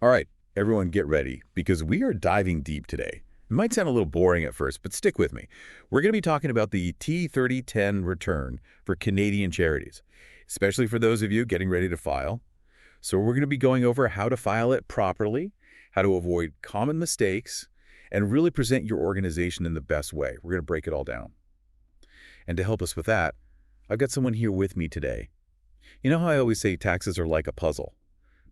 All right, everyone get ready, because we are diving deep today. It might sound a little boring at first, but stick with me. We're going to be talking about the T3010 return for Canadian charities, especially for those of you getting ready to file. So we're going to be going over how to file it properly, how to avoid common mistakes, and really present your organization in the best way. We're going to break it all down. And to help us with that, I've got someone here with me today. You know how I always say taxes are like a puzzle?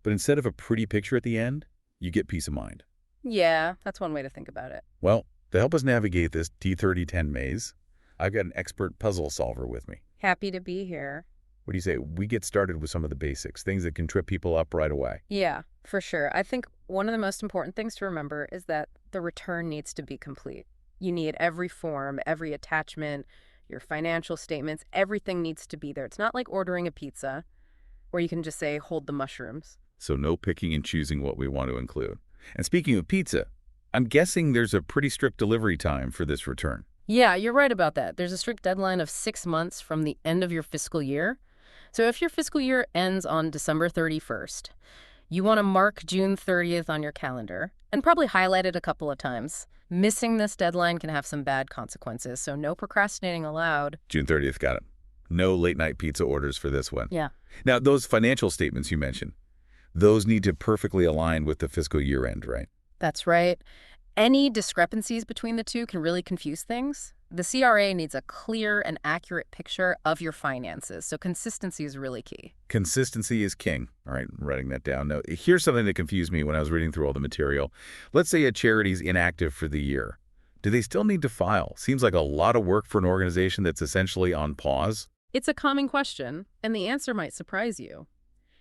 But instead of a pretty picture at the end, you get peace of mind. Yeah, that's one way to think about it. Well, to help us navigate this T3010 maze, I've got an expert puzzle solver with me. Happy to be here. What do you say? We get started with some of the basics, things that can trip people up right away. Yeah, for sure. I think one of the most important things to remember is that the return needs to be complete. You need every form, every attachment, your financial statements, everything needs to be there. It's not like ordering a pizza where you can just say, hold the mushrooms. So no picking and choosing what we want to include. And speaking of pizza, I'm guessing there's a pretty strict delivery time for this return. Yeah, you're right about that. There's a strict deadline of 6 months from the end of your fiscal year. So if your fiscal year ends on December 31st, you want to mark June 30th on your calendar and probably highlight it a couple of times. Missing this deadline can have some bad consequences, so no procrastinating allowed. June 30th, got it. No late-night pizza orders for this one. Yeah. Now, those financial statements you mentioned, those need to perfectly align with the fiscal year end, right? That's right. Any discrepancies between the two can really confuse things. The CRA needs a clear and accurate picture of your finances, so consistency is really key. Consistency is king. All right, I'm writing that down. Now, here's something that confused me when I was reading through all the material. Let's say a charity's inactive for the year. Do they still need to file? Seems like a lot of work for an organization that's essentially on pause. It's a common question, and the answer might surprise you.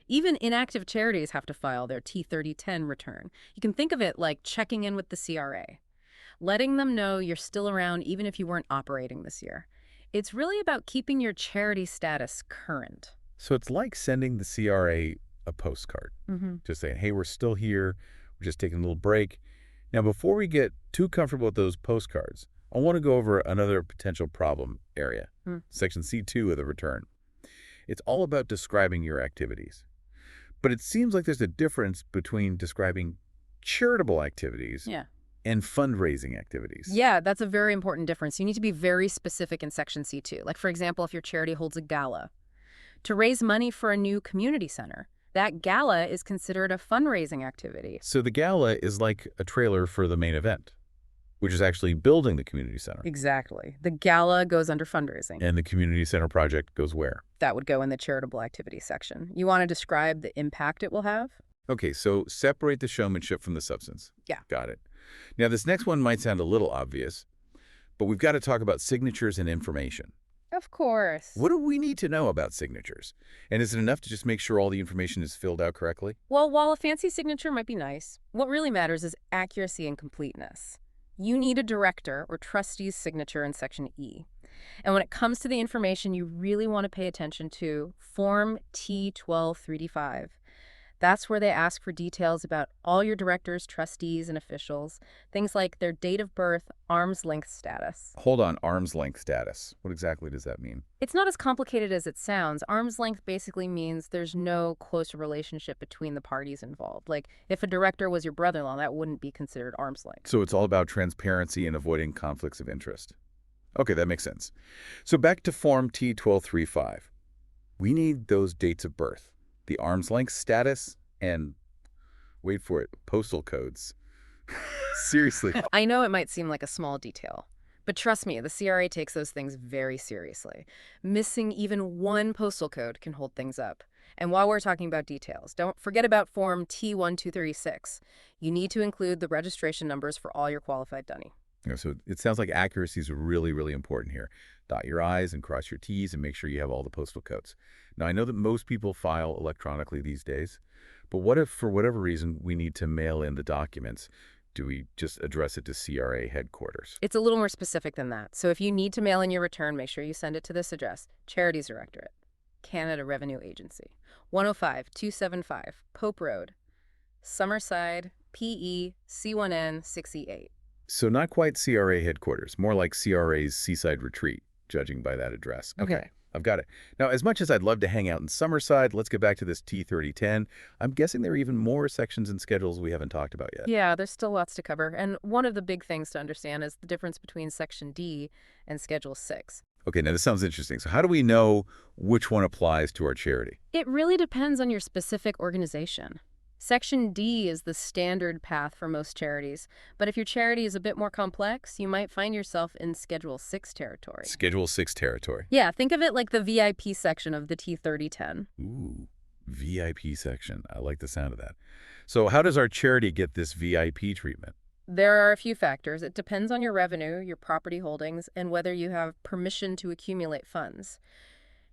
Even inactive charities have to file their T3010 return. You can think of it like checking in with the CRA, letting them know you're still around even if you weren't operating this year. It's really about keeping your charity status current. So it's like sending the CRA a postcard, just saying, hey, we're still here. We're just taking a little break. Now, before we get too comfortable with those postcards, I want to go over another potential problem area, Section C2 of the return. It's all about describing your activities. But it seems like there's a difference between describing charitable activities and fundraising activities. Yeah, that's a very important difference. You need to be very specific in Section C2. Like, for example, if your charity holds a gala to raise money for a new community center, that gala is considered a fundraising activity. So the gala is like a trailer for the main event, which is actually building the community center. Exactly. The gala goes under fundraising. And the community center project goes where? That would go in the charitable activities section. You want to describe the impact it will have? Okay, so separate the showmanship from the substance. Yeah. Got it. Now, this next one might sound a little obvious, but we've got to talk about signatures and information. Of course. What do we need to know about signatures? And is it enough to just make sure all the information is filled out correctly? Well, while a fancy signature might be nice, what really matters is accuracy and completeness. You need a director or trustee's signature in Section E. And when it comes to the information you really want to pay attention to, Form T3010. That's where they ask for details about all your directors, trustees, and officials. Things like their date of birth, arm's length status. Hold on, arm's length status. What exactly does that mean? It's not as complicated as it sounds. Arm's length basically means there's no close relationship between the parties involved. Like, if a director was your brother-in-law, that wouldn't be considered arm's length. So it's all about transparency and avoiding conflicts of interest. Okay, that makes sense. So back to Form T1235. We need those dates of birth, the arm's length status, and, wait for it, postal codes. Seriously. I know it might seem like a small detail, but trust me, the CRA takes those things very seriously. Missing even one postal code can hold things up. And while we're talking about details, don't forget about Form T1236. You need to include the registration numbers for all your qualified dunny. So it sounds like accuracy is really, really important here. Dot your I's and cross your T's and make sure you have all the postal codes. Now, I know that most people file electronically these days, but what if, for whatever reason, we need to mail in the documents? Do we just address it to CRA headquarters? It's a little more specific than that. So if you need to mail in your return, make sure you send it to this address: Charities Directorate, Canada Revenue Agency, 105-275 Pope Road, Summerside, PE, C1N 6E8. So not quite CRA headquarters, more like CRA's Seaside Retreat, judging by that address. Okay. I've got it. Now, as much as I'd love to hang out in Summerside, let's get back to this T3010. I'm guessing there are even more sections and schedules we haven't talked about yet. Yeah, there's still lots to cover, and one of the big things to understand is the difference between Section D and Schedule 6. Okay, now this sounds interesting. So how do we know which one applies to our charity? It really depends on your specific organization. Section D is the standard path for most charities, but if your charity is a bit more complex, you might find yourself in Schedule 6 territory. Schedule 6 territory. Yeah, think of it like the VIP section of the T3010. Ooh, VIP section. I like the sound of that. So how does our charity get this VIP treatment? There are a few factors. It depends on your revenue, your property holdings, and whether you have permission to accumulate funds.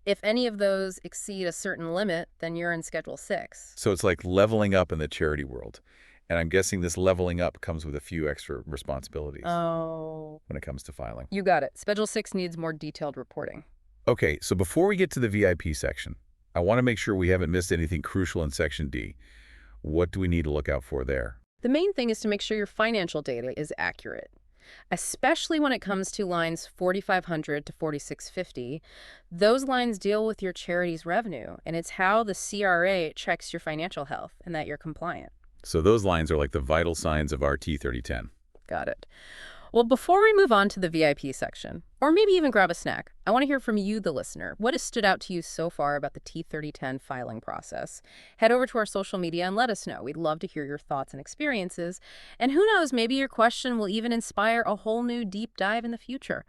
If any of those exceed a certain limit, then you're in Schedule 6. So it's like leveling up in the charity world. And I'm guessing this leveling up comes with a few extra responsibilities Oh, when it comes to filing. you got it. Schedule 6 needs more detailed reporting. Okay, so before we get to the VIP section, I want to make sure we haven't missed anything crucial in Section D. What do we need to look out for there? The main thing is to make sure your financial data is accurate, especially when it comes to lines 4,500 to 4,650. Those lines deal with your charity's revenue, and it's how the CRA checks your financial health and that you're compliant. So those lines are like the vital signs of our T3010. Got it. Well, before we move on to the VIP section, or maybe even grab a snack, I want to hear from you, the listener. What has stood out to you so far about the T3010 filing process? Head over to our social media and let us know. We'd love to hear your thoughts and experiences. And who knows, maybe your question will even inspire a whole new deep dive in the future.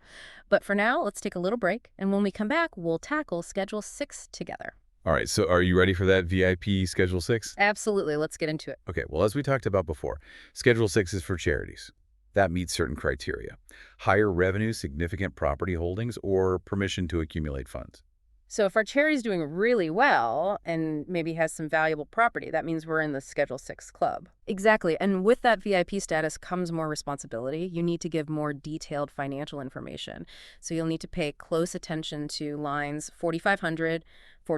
But for now, let's take a little break, and when we come back, we'll tackle Schedule 6 together. All right, so are you ready for that VIP Schedule 6? Absolutely. Let's get into it. Okay, well, as we talked about before, Schedule 6 is for charities. That meets certain criteria: higher revenue, significant property holdings, or permission to accumulate funds. So if our charity's doing really well and maybe has some valuable property, that means we're in the Schedule 6 club. Exactly. And with that VIP status comes more responsibility. You need to give more detailed financial information. So you'll need to pay close attention to lines 4,500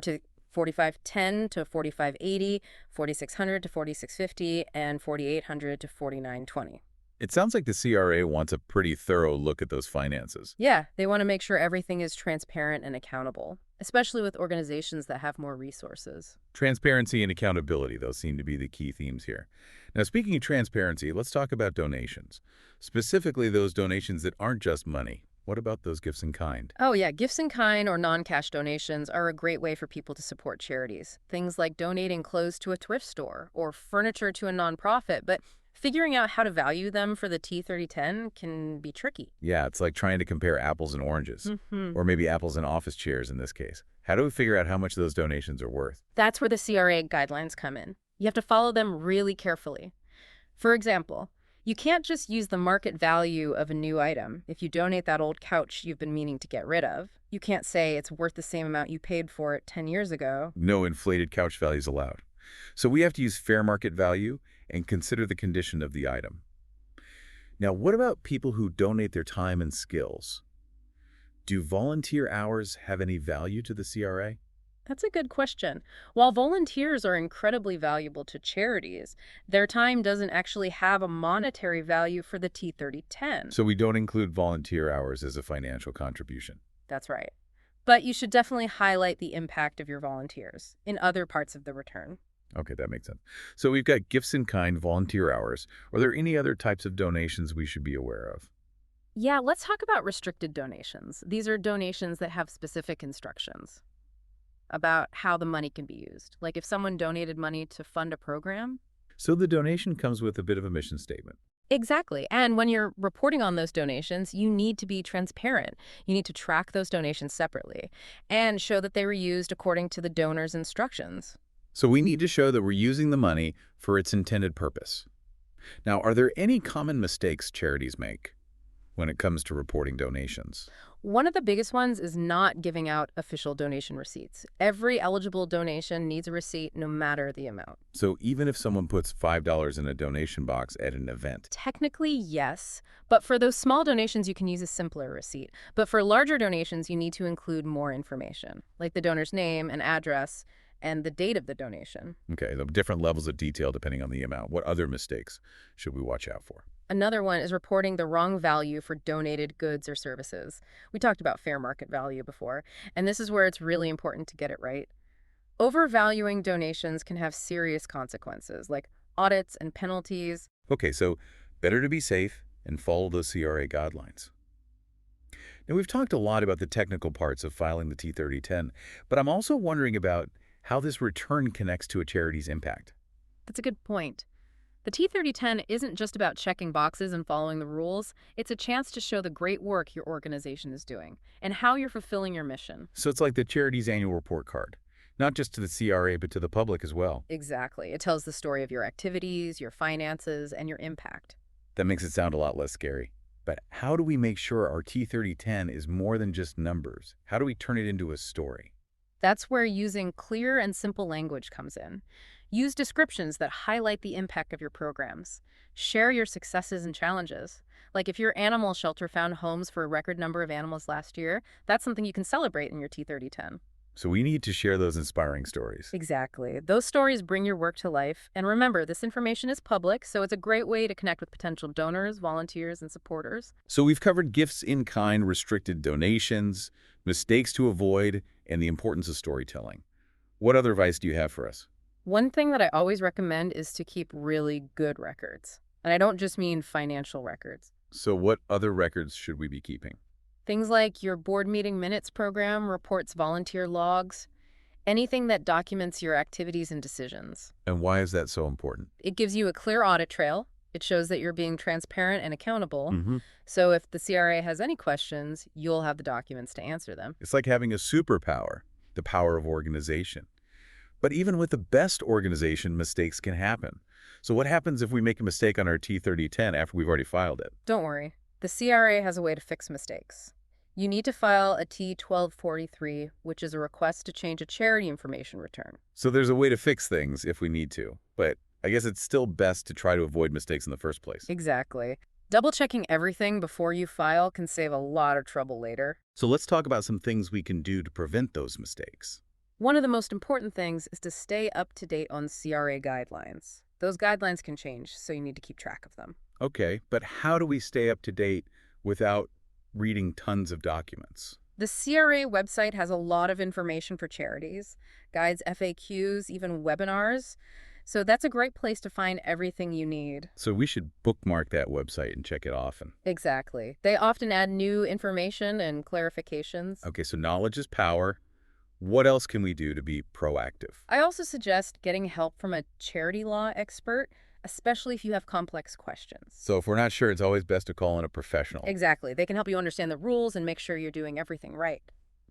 to 4,510 to 4,580, 4,600 to 4,650, and 4,800 to 4,920. It sounds like the CRA wants a pretty thorough look at those finances. Yeah, they want to make sure everything is transparent and accountable, especially with organizations that have more resources. Transparency and accountability, those seem to be the key themes here. Now, speaking of transparency, let's talk about donations. Specifically, those donations that aren't just money. What about those gifts in kind? Oh yeah, gifts in kind or non-cash donations are a great way for people to support charities. Things like donating clothes to a thrift store or furniture to a nonprofit, but figuring out how to value them for the T3010 can be tricky. Yeah, it's like trying to compare apples and oranges, or maybe apples and office chairs in this case. How do we figure out how much those donations are worth? That's where the CRA guidelines come in. You have to follow them really carefully. For example, you can't just use the market value of a new item. If you donate that old couch you've been meaning to get rid of, you can't say it's worth the same amount you paid for it 10 years ago. No inflated couch values allowed. So we have to use fair market value and consider the condition of the item. Now, what about people who donate their time and skills? Do volunteer hours have any value to the CRA? That's a good question. While volunteers are incredibly valuable to charities, their time doesn't actually have a monetary value for the T3010. So we don't include volunteer hours as a financial contribution. That's right. But you should definitely highlight the impact of your volunteers in other parts of the return. Okay, that makes sense. So we've got gifts in kind, volunteer hours. Are there any other types of donations we should be aware of? Yeah, let's talk about restricted donations. These are donations that have specific instructions about how the money can be used. Like if someone donated money to fund a program. So the donation comes with a bit of a mission statement. Exactly. And when you're reporting on those donations, you need to be transparent. You need to track those donations separately and show that they were used according to the donor's instructions. So we need to show that we're using the money for its intended purpose. Now, are there any common mistakes charities make when it comes to reporting donations? One of the biggest ones is not giving out official donation receipts. Every eligible donation needs a receipt no matter the amount. So even if someone puts $5 in a donation box at an event? Technically, yes. But for those small donations, you can use a simpler receipt. But for larger donations, you need to include more information, like the donor's name and address, and the date of the donation. Okay, the different levels of detail depending on the amount. What other mistakes should we watch out for? Another one is reporting the wrong value for donated goods or services. We talked about fair market value before, and this is where it's really important to get it right. Overvaluing donations can have serious consequences, like audits and penalties. Okay, so better to be safe and follow those CRA guidelines. Now, we've talked a lot about the technical parts of filing the T3010, but I'm also wondering about how this return connects to a charity's impact. That's a good point. The T3010 isn't just about checking boxes and following the rules. It's a chance to show the great work your organization is doing and how you're fulfilling your mission. So it's like the charity's annual report card, not just to the CRA, but to the public as well. Exactly. It tells the story of your activities, your finances, and your impact. That makes it sound a lot less scary. But how do we make sure our T3010 is more than just numbers? How do we turn it into a story? That's where using clear and simple language comes in. Use descriptions that highlight the impact of your programs. Share your successes and challenges. Like if your animal shelter found homes for a record number of animals last year, that's something you can celebrate in your T3010. So we need to share those inspiring stories. Exactly. Those stories bring your work to life. And remember, this information is public, so it's a great way to connect with potential donors, volunteers, and supporters. So we've covered gifts in kind, restricted donations, mistakes to avoid, and the importance of storytelling. What other advice do you have for us? One thing that I always recommend is to keep really good records. And I don't just mean financial records. So what other records should we be keeping? Things like your board meeting minutes program, reports volunteer logs, anything that documents your activities and decisions. And why is that so important? It gives you a clear audit trail. It shows that you're being transparent and accountable. Mm-hmm. So if the CRA has any questions, you'll have the documents to answer them. It's like having a superpower, the power of organization. But even with the best organization, mistakes can happen. So what happens if we make a mistake on our T3010 after we've already filed it? Don't worry. The CRA has a way to fix mistakes. You need to file a T1243, which is a request to change a charity information return. So there's a way to fix things if we need to, but I guess it's still best to try to avoid mistakes in the first place. Exactly. Double-checking everything before you file can save a lot of trouble later. So let's talk about some things we can do to prevent those mistakes. One of the most important things is to stay up to date on CRA guidelines. Those guidelines can change, so you need to keep track of them. Okay, but how do we stay up to date without reading tons of documents? The CRA website has a lot of information for charities, guides, FAQs, even webinars. So that's a great place to find everything you need. So we should bookmark that website and check it often. Exactly. They often add new information and clarifications. Okay, so knowledge is power. What else can we do to be proactive? I also suggest getting help from a charity law expert, especially if you have complex questions. So if we're not sure, it's always best to call in a professional. Exactly. They can help you understand the rules and make sure you're doing everything right.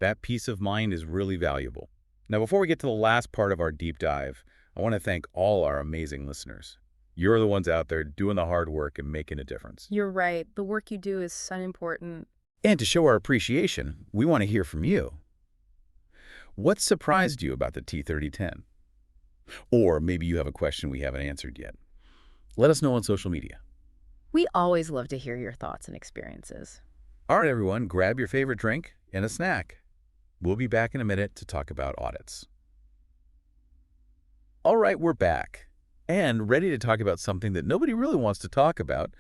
That peace of mind is really valuable. Now, before we get to the last part of our deep dive, I want to thank all our amazing listeners. You're the ones out there doing the hard work and making a difference. You're right. The work you do is so important. And to show our appreciation, we want to hear from you. What surprised you about the T3010? Or maybe you have a question we haven't answered yet. Let us know on social media. We always love to hear your thoughts and experiences. All right, everyone, grab your favorite drink and a snack. We'll be back in a minute to talk about audits. All right, we're back and ready to talk about something that nobody really wants to talk about,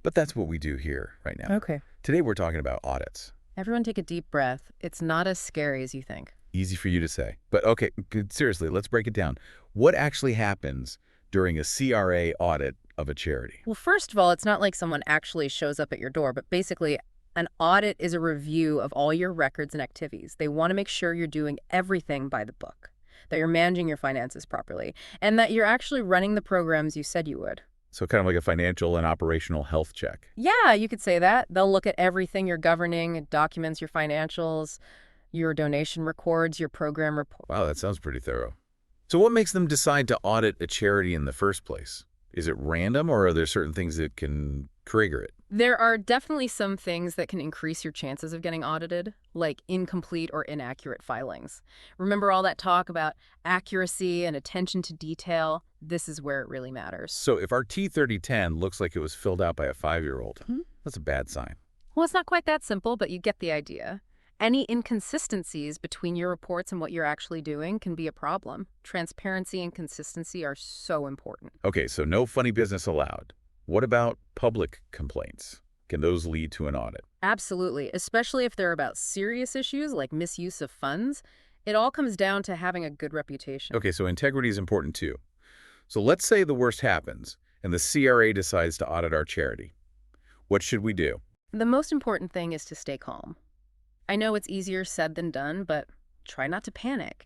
but that's what we do here right now. Okay. Today, we're talking about audits. Everyone take a deep breath. It's not as scary as you think. Easy for you to say. But okay, seriously, let's break it down. What actually happens during a CRA audit of a charity? Well, first of all, it's not like someone actually shows up at your door, but basically an audit is a review of all your records and activities. They want to make sure you're doing everything by the book, that you're managing your finances properly, and that you're actually running the programs you said you would. So kind of like a financial and operational health check. Yeah, you could say that. They'll look at everything you're governing, it documents your financials, your donation records, your program report. Wow, that sounds pretty thorough. So what makes them decide to audit a charity in the first place? Is it random, or are there certain things that can trigger it? There are definitely some things that can increase your chances of getting audited, like incomplete or inaccurate filings. Remember all that talk about accuracy and attention to detail? This is where it really matters. So if our T3010 looks like it was filled out by a 5-year-old, that's a bad sign. Well, it's not quite that simple, but you get the idea. Any inconsistencies between your reports and what you're actually doing can be a problem. Transparency and consistency are so important. Okay, so no funny business allowed. What about public complaints? Can those lead to an audit? Absolutely, especially if they're about serious issues like misuse of funds. It all comes down to having a good reputation. Okay, so integrity is important too. So let's say the worst happens and the CRA decides to audit our charity. What should we do? The most important thing is to stay calm. I know it's easier said than done, but try not to panic.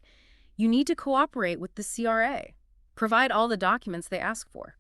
You need to cooperate with the CRA. Provide all the documents they ask for.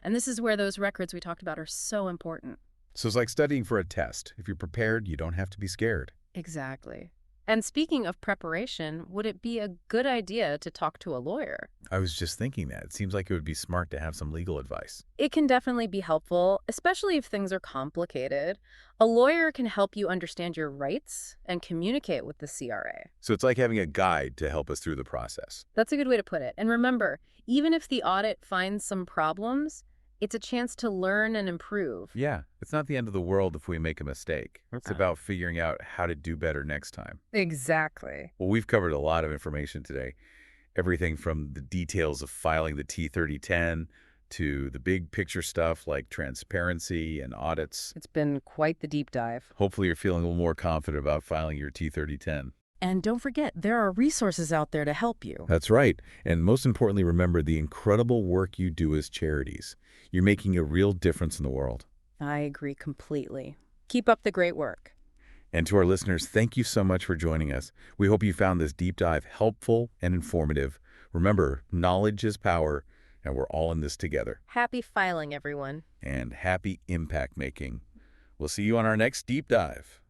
And this is where those records we talked about are so important. So it's like studying for a test. If you're prepared, you don't have to be scared. Exactly. And speaking of preparation, would it be a good idea to talk to a lawyer? I was just thinking that. It seems like it would be smart to have some legal advice. It can definitely be helpful, especially if things are complicated. A lawyer can help you understand your rights and communicate with the CRA. So it's like having a guide to help us through the process. That's a good way to put it. And remember, even if the audit finds some problems, it's a chance to learn and improve. Yeah, it's not the end of the world if we make a mistake. It's Uh, about figuring out how to do better next time. Exactly. Well, we've covered a lot of information today. Everything from the details of filing the T3010 to the big picture stuff like transparency and audits. It's been quite the deep dive. Hopefully you're feeling a little more confident about filing your T3010. And don't forget, there are resources out there to help you. That's right. And most importantly, remember the incredible work you do as charities. You're making a real difference in the world. I agree completely. Keep up the great work. And to our listeners, thank you so much for joining us. We hope you found this deep dive helpful and informative. Remember, knowledge is power, and we're all in this together. Happy filing, everyone. And happy impact making. We'll see you on our next deep dive.